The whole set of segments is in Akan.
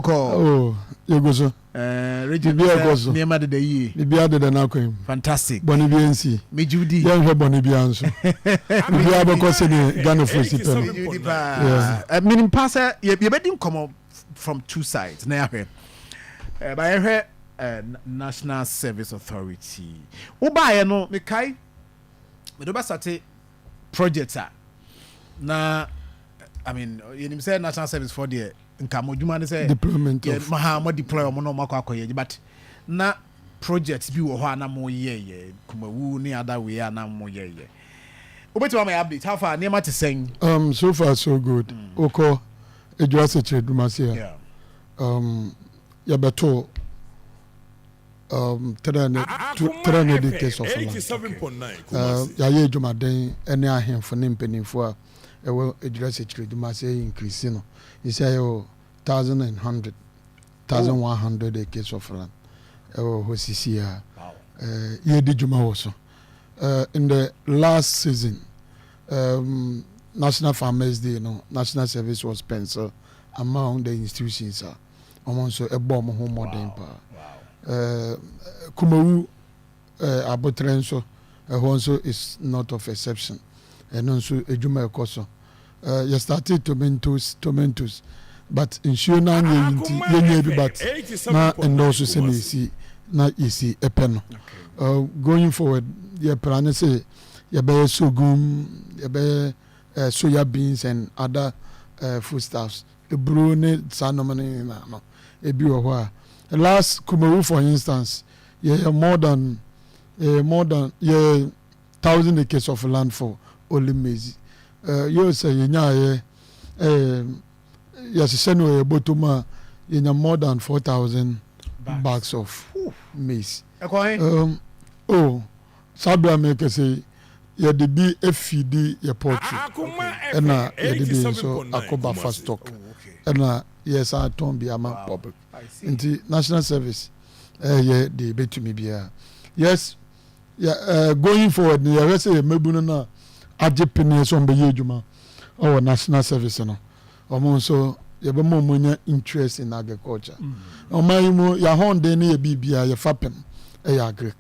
Oh, you go so. Region near Mother Day. Bibia de Nakoim. Fantastic. Bonibiansi. Me Judy. Young Bonibianso. Bibia because in Ghana for meaning passer, you better come up from two sides. Now, by her National Service Authority. Uba, no, me kai. Me do basate projects. Na, I mean, you say National Service for the Nkamojuma say deployment of Mahama deploy omo Amoakohene but na projects bi wo ho ana mo ye kumawu ni other way ana mo ye obeti my update how far near to sing so far so good oko ejwase chedumase ya beto 300 case of 87.9 ya ye dwumaden ene ahemfo ne mpanimfo a ewo ejwase chedumase increase no you say 1,100 acres of land. Hosisia. Ye did you also. In the last season, National Farmers Day, National Service was pencil among the institutions. Also a bomb home modern power. Kumawu Abotrenso also is not of exception. And also a Juma Koso. You started tomatoes, but ensure na yenye but na and also say na easy a pen. Going forward, your plan say you bear sorghum, you bear soya beans and other foodstuffs. The brune sanomani no. A biwa. Last Kumawu, for instance, you more than 1,000 acres of land for only maize. You say yes, send away botuma in more than 4,000 bags of maize. Oh, Sabra make say you the be FD your poultry and you be so Akoma for stock and yes I don't be among public into National Service yeah the bet to me be yes going forward you say maybe na ajepene so mbe yejuma or National Service no omo so ye be mo munya interest in agriculture omayimu ya honde ne ye bibia ye fapem e agric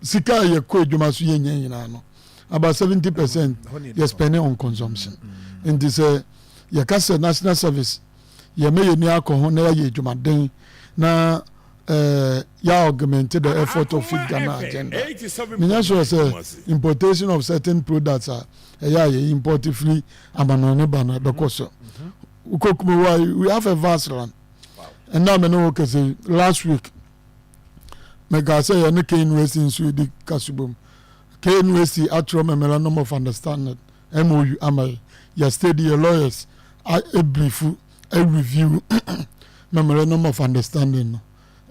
sika ye ko ejuma so ye nyina no about 70% you spending on consumption and this ye kase National Service ye me ye ni Akohene na ye ejuma den na ya augmented the effort of feed Ghana agenda. Minyaso say importation of certain products are import free amanone bana because we have a vast land. And now me know say last week me ga say any University in Sweden Kasubum. University actual memorandum of understanding MOU amai ya study your lawyers a brief a review memorandum of understanding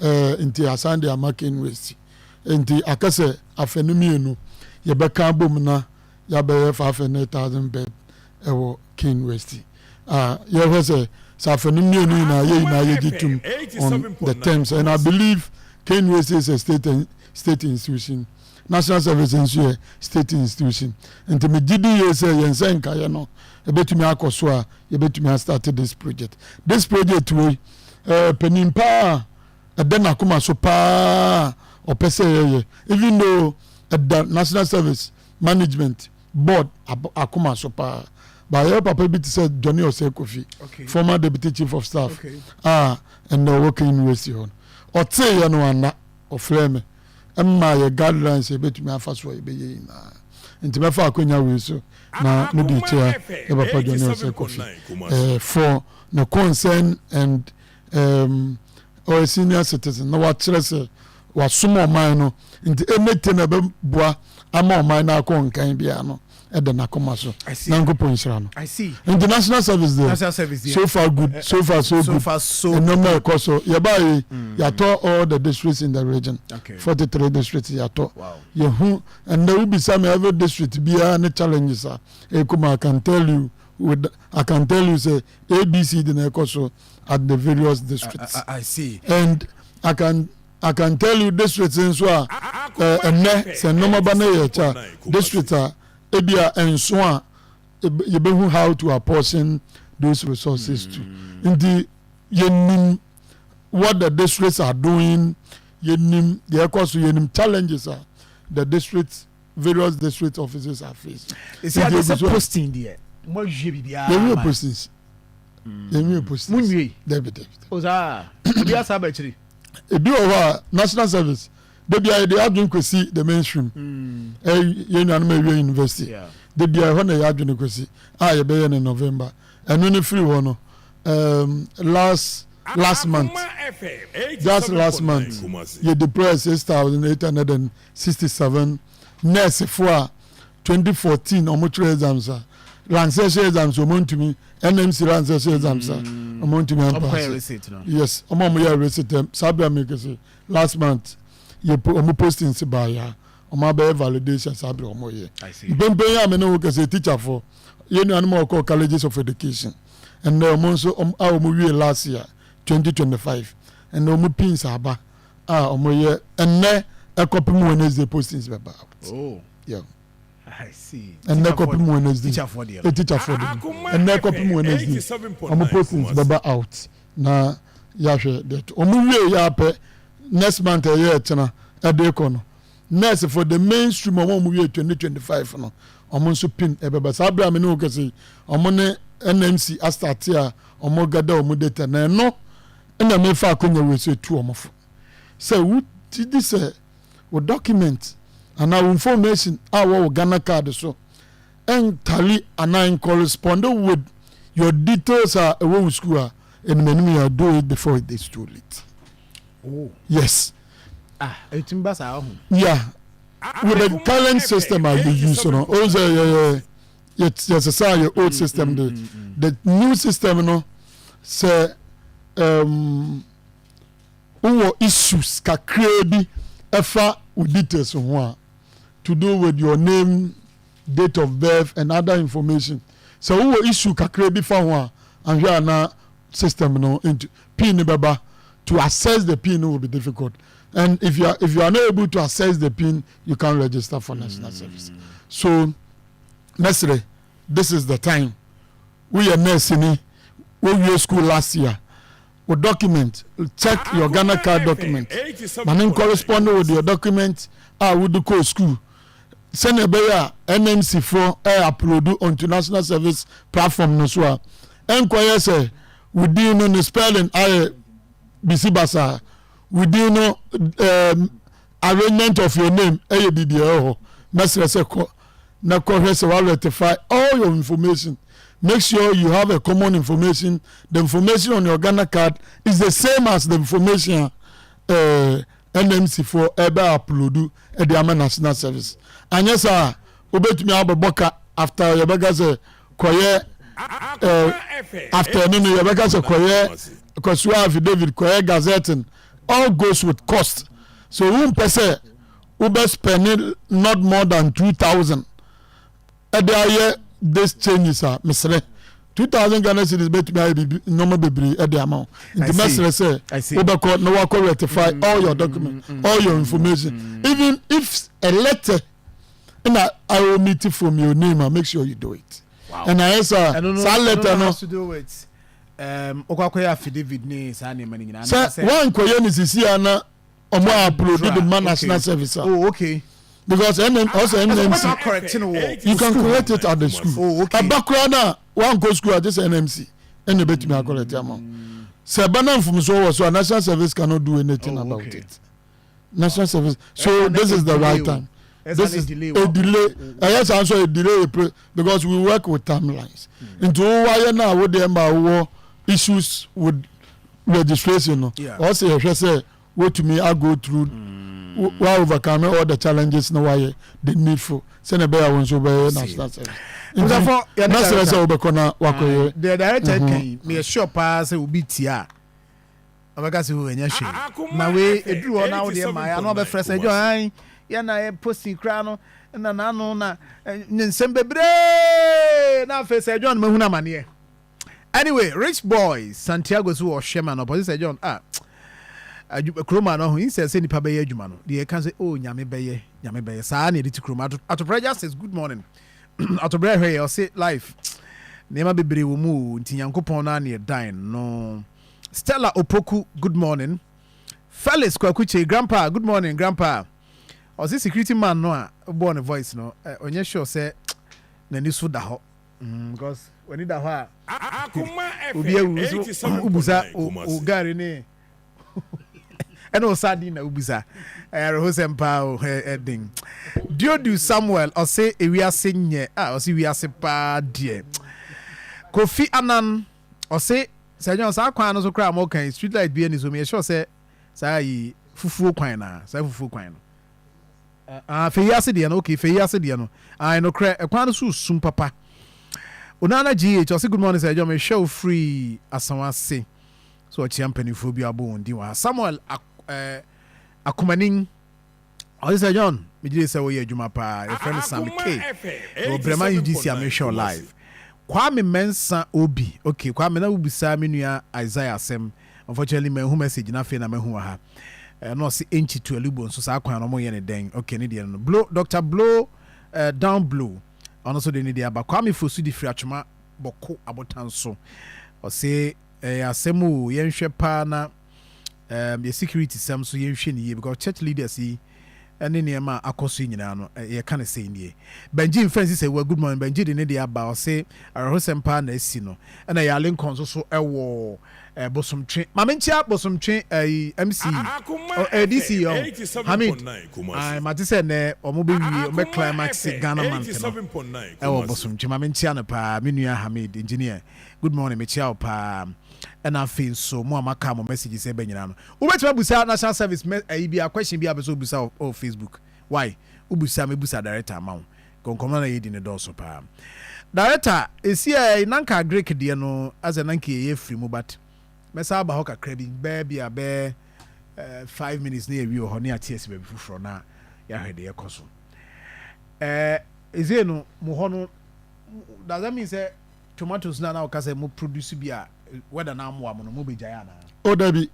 inti asande amake University inti akase afenumi ye beka bom na ya be 500,000 bed ewo King University ye was afenumi na ye gitum on the terms and I believe King University is a state institution, National Service institution, state institution. And to me gidi ye say yensenka ye no e betumi akoso a ye betumi started this project we penimpa then Akoma so pa or pese even though the National Service Management Board Akoma so pa but your papa bit said Johnny Osekofi former Deputy Chief of Staff and the working university on or say you know na or flame my guidelines a bit me afa so e be yi na nti me fa akonya we so na no di chair e papa Johnny Osekofi for the concern and or a senior citizen no what say was sumo man no nti emete na be boa ama man na akon kan bia no e de na koma so nango ponshira no I see international service there so far good so far so no more coso ya buy ya to all the districts in the region 43 districts ya to you who and there will be some every district bia any challenges e kuma I can tell you say ABC the Nekoso at the various districts. I see. And I can tell you districts in so say normal bana districts are ebia and so you be how to apportion those resources to. In the yenim what the districts are doing, yenim the course yenim challenges are the various district officers are facing. Is there a posting there? More GBDR. There are postings. There are postings. David. Oza. There are some actually. It do over national service. They are doing to see the mainstream. University. They are when they are doing to see. You be in November. And when you free one, last month, just last month, you deployed 6,867 nurse for 2014 omotre exams. Lancashire exams amount to me. NMC Lancashire exams amount to me. Yes, I'm receipt them. Sabia make say last month. You put posting si by ya. Oma be validation sabi omo ye. I see. Bembe ya me no work as a teacher for. You know Amoakohene colleges of education. And omo so omo we last year 2025. And omo pins aba. Omo ye and ne a copy Wednesday postings be about. Oh. Yeah. I see. And ne copy Wednesday. Teacher for them. A teacher for them. And ne copy Wednesday. Omo postings be out. Na ya hwe that. Omo we ya pe next month a year tena edekono next for the mainstream omo mu 2025 no omo so pin ebeba sabra me no kese omo ne NMC start here omo gada omo data na no na me fa akonya we so tu omo fo say we this we document and our information our Ghana card so and tally and correspond with your details are away school and many are do it before it is too late. Oh. Yes. Yeah. With the current system I use, you know, also it's a old system. The new system, you know, say issues can create with details to do with your name, date of birth, and other information. So issue can create before and here now system, you know, into pin baba. To access the PIN will be difficult, and if you are not able to access the PIN, you can't register for national service. So, necessarily, this is the time. We are nursing. We were school last year. We document. Check your Ghana card document. And correspond with your document. With the core school. Send a bear NMC for upload onto national service platform. No so. Enquire say we do know the spelling. Bisi basa, we do know arrangement of your name. BBO, Master Seko, Nako will rectify all your information. Make sure you have a common information. The information on your Ghana card is the same as the information NMC for ever upload at the National Service. And yes, sir, ubet me ababoka after your bagage koye after no your bagage koye. Because you have David Koye Gazetting, all goes with cost. So one person Uber spending not more than 2,000. At the year this changes are Mr. 2,000 Ghana cedis bet me normal baby at the amount. In the message say Uber court no one rectify all your documents, all your information. Even if a letter I will meet it from your name and make sure you do it. Wow. And I answer letter no to do it. Okwakoya affidavit ni sa ne mani nyina na say one koye ni sisi ana omo upload the national service. Oh, okay. Because NMC you can correct it at the school. Oh, okay. Abakura na one go school at this NMC and bet me correct am. Say bana from so national service cannot do anything about it. National service. So this is the right time. This is a delay. Yes, answer a delay because we work with timelines. Into why now with them issues with registration. Also, if I say, what to me, I go through while overcoming all the challenges now why the needful. Send a bear once over national service. Therefore, the director can be a shop pass will be tia. Because who in your shape. Now we drew on out there, my another fresh join. Yana posting crown and an unknown Nsembebre. Now face John Mahuna Mania. Anyway, rich boys, Santiago who or Sheman opposite John. Kroma no he says any pabe jumano. The can say, oh, Yame Baye, Sani, the Kroma. Autobreja says, good morning. Autobreja, or say life. Nema be brave move, Tinyanko Pona near dine. No, Stella Opoku, good morning. Felix Kwakuche, Grandpa, good morning, Grandpa. Or this security man no born a voice no. Onye sure say na ni so da ho. Because when da ho Akoma ubuza ugari ne. Eno sadi na ubuza. Ho sempa o heading. Diodu Samuel or say ewiase nye. Or say wiase pa die. Kofi Anan or say Sajon sa kwan no so kra mo kan street light bi ani so me sure say say fufuo kwan na say fufuo kwan no fe yase de no okay fe yase de no I no kra kwan no so sum papa Onana GH say good morning Sajon me show free asanwa say so champion bi abo ndi wa Samuel Akomanin o say John me jire say we adwuma pa your friend Sam K o brema UDC am show live Kwame Mensa Obi. Okay, Kwame na ubisa menua Isaiah Sem. Unfortunately, me hu message na fe na me hu ha. No se enchi to alubo so sa kwan no mo ye ne den. Okay, ne de no. Blow Dr. Blow down blow. Ono so de ne de aba. Kwame Fosu di free atwoma boko abotan so. O se asemu ye nhwe pa na ye security sam so ye nhwe ne ye because church leaders yi ene ne ma akoso nyina no ye kan say nie Benji Fancy say well good morning Benji de ne de aba o say Rosempa na asi no na ya Lincoln so ewo bosomtwe mamentia bosomtwe MC DC yo Hamid I mate say ne omo be wie o me climax Ghana man no ewo bosomtwe mamentia no pa menua Hamid engineer good morning me chia pa and I feel so more amaka mo message say benyina no ubetuma busa national service bia question bia be so busa o Facebook why ubusa me busa director amount konkomo na yedi ne doso pa director esi nanka Greek de no as a nanka ye free mu but mesa ba ho kakra bi bia 5 minutes na ewi ho ne aties be fufuro na ya hwede ye koso ezi no mo ho no does that mean say tomatoes na okase mo produce bia whether na mo amono mo bejaya na o dabi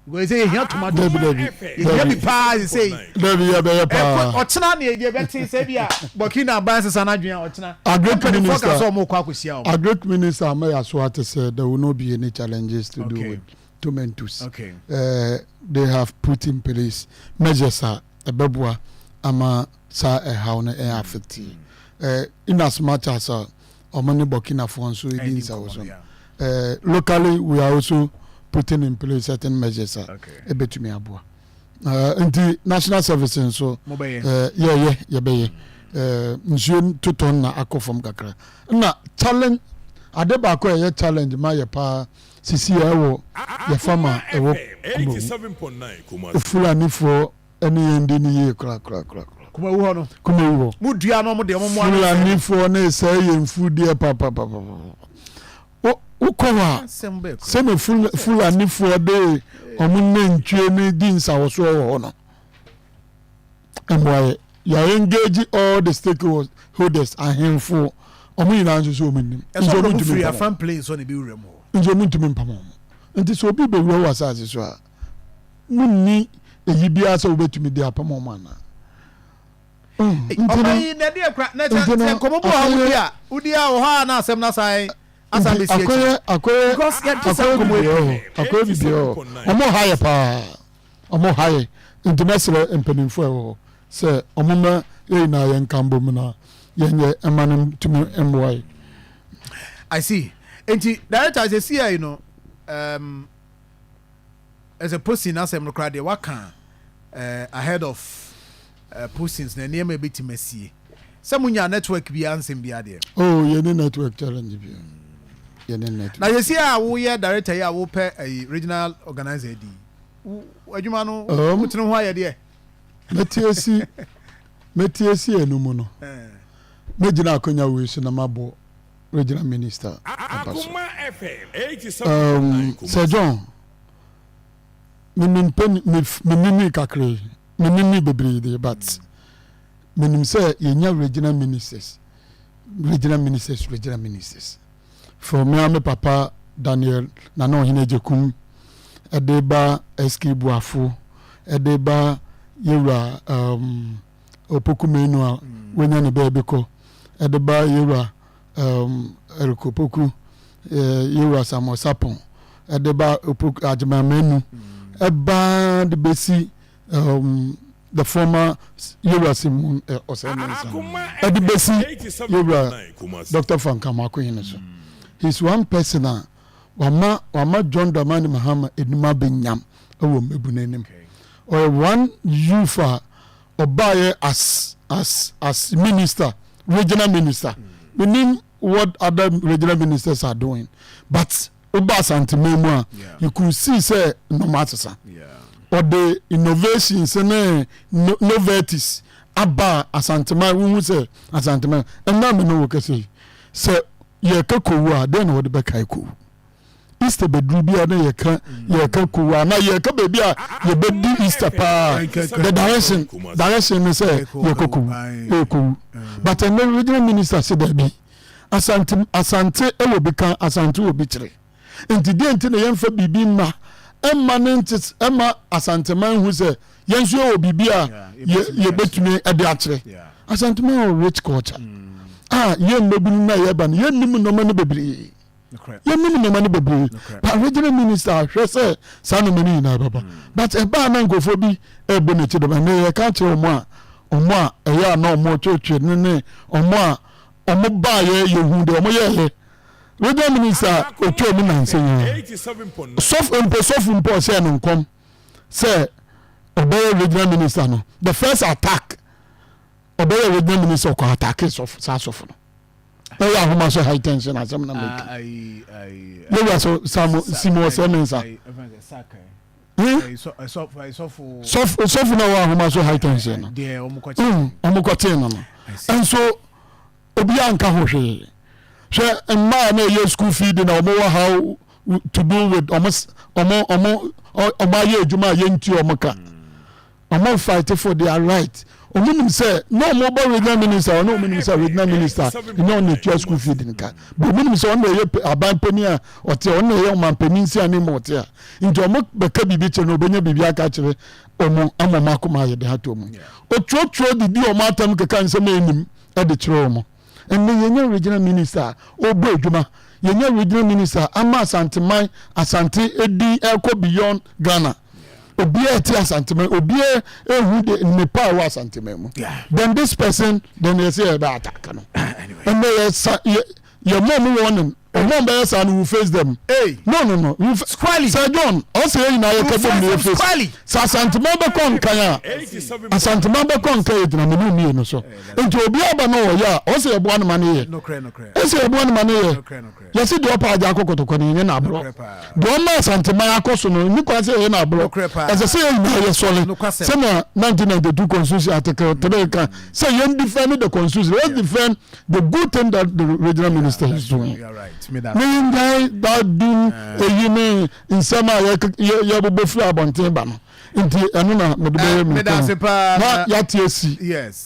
go say here tomato dabi you be pa say dabi ya be pa otena na ye beti say bia Burkina Faso sana dwen otena a great minister may as what said there will not be any challenges to do with tomatoes. Okay. They have put in place measures ebebua ama sa how na affect in as much as omani Burkina Faso against also locally we are also putting in place certain measures ebetumi abua nti national services so yeah nsuo toton na akofom kakra na challenge adeba ko ye challenge ma ye pa sisi ewo ye fama ewo 87.9 kuma fulani fo eni yende ni ye kra kuma wo no mu dua no mo de mo mo fulani fo na say ye mfu de papa ukowa seme fulani fo de omunne ntwe ni dinsa wo so wo no emwaye you engage all the stakeholders and him for omo ina nso so omenim nso mo free a fan place on be uremo nso mo ntumi mpam nti so obi be wura wasase so a munni eyi bia so obetumi de apam omo ana omayi na de akra na te komo bo ha udi a wo ha na asem na sai asa be sie akoye because get this komo akoye bibio omo haye pa omo haye nti mesere empanimfo ewo se omuma na yen kambo muna yenye emanem tumi emwai. I see. Enti director as a see you know as a posting as em no crowd what can ahead of postings na near maybe to messi samunya network bi ansem bi ade oh yene network challenge bi yene network na you see wo ye director ya wo pe regional organizer di adwuma no mutene ho aye de metiesi enumu no mejina akonya we so na mabo regional minister Akoma FM 87.9 Sir John minimi kakre minimi bebrede but minim say yenya regional ministers for me papa Daniel Nana Hinejekum edeba eskibuafo edeba yura opokumenu wenya ne bebeko edeba yura erikopoku yura samosapon deba ajamamenu eba de besi the former Yurasim Osemensa de besi Yura Dr. Frank Amoakohene so he's one person wama John Dramani Mahama eduma benyam ewo mebunenim or one youth obaye as minister, regional minister. We need what other regional ministers are doing, but Obasantimemwa, you could see say no matter or the innovations and novelties about Asantema. We say Asantema, and now we know what say. Ye kakuwa then what the bekaiku. Easter bedrubi ana ye ka kuwa na ye ka baby a ye bedi Easter pa the direction is say ye koku but an original minister said that be asante e will become asante will be three enti de enti na yemfa bibi ma emma asante man who say yenso wo bibi a ye betumi e de akire asante man rich culture ye mbebu na ye ba ye nim no ma no bebre you mean no money baby but regional minister say sanu many na baba but e ba na ngofo bi e boneti do na ye ka kire omo a eya na omo choche ne omo ba ye yehu de omo ye regional minister ocho mi na nse sof impo say no nkom say obey regional minister no the first attack obey regional minister ko attack sof no oh yeah, who so high tension as I'm not making. You were so some Simo Semensa. So for now, who so high tension. Omukotin. And so Obianka Hoshi. So a man a school feeding or more how to do with almost Omaye Juma Yenti or Maka. I'm fighting for their right. Omunim say no mobile regional minister or no minister regional minister no need school feeding ka but omunim say on dey aban penia or te on dey man peninsi ani motia into omo beka bibi che no benya bibi aka kire omo Amoakohene ye de hato omo otwotwo didi omo atam keka nsem enim e de kire omo and yenya regional minister obo adwuma yenya regional minister ama asante edi eko beyond Ghana Obia ti asanteme obia ehu de Nepal wa asanteme mu then this person then they say about attack no anyway and they your mom warning or mom be say will face them no you squally Sir John also you na you come me face asanteme be kon kan asanteme be kon kan na me no no so enti obia ba no ya also e bo an mane ye no kre ese e bo an mane ye you see the upper aja kokotoko ni na bro do ma asanteme akoso no ni kwa say na bro as I say you solid say na 1992 constitution article today can say you defend the constitution let's defend the good thing that the regional minister is doing. You're right. Me that do a in summer ya bobo fly abonten ba no nti eno na me do be me. Yes.